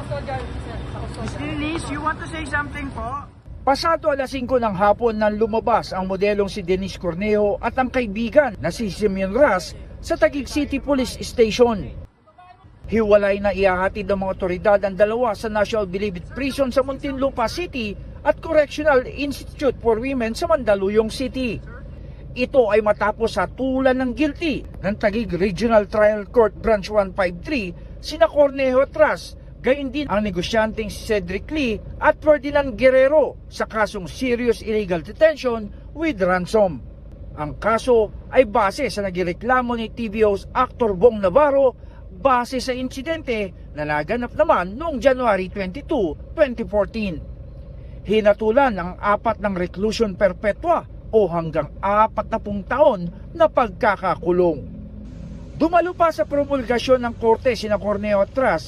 Miss Denise, you want to say something po? Pasado alas 5 ng hapon nang lumabas ang modelong si Denise Cornejo at ang kaibigan na si Simeon Ras sa Taguig City Police Station. Hiwalay na ihahatid ng mga otoridad ang dalawa sa National Bilibid Prison sa Muntinlupa City at Correctional Institute for Women sa Mandaluyong City. Ito ay matapos sa tulan ng guilty ng Taguig Regional Trial Court Branch 153 sina Cornejo at Ras, gayon din ang negosyanteng si Cedric Lee at Ferdinand Guerrero sa kasong serious illegal detention with ransom. Ang kaso ay base sa nagireklamo ni TV host actor Bong Navarro base sa insidente na naganap naman noong January 22, 2014. Hinatulan ang 4 ng reclusion perpetua o hanggang 40 taon na pagkakakulong. Dumalo pa sa promulgasyon ng korte sina Cornejo at Ras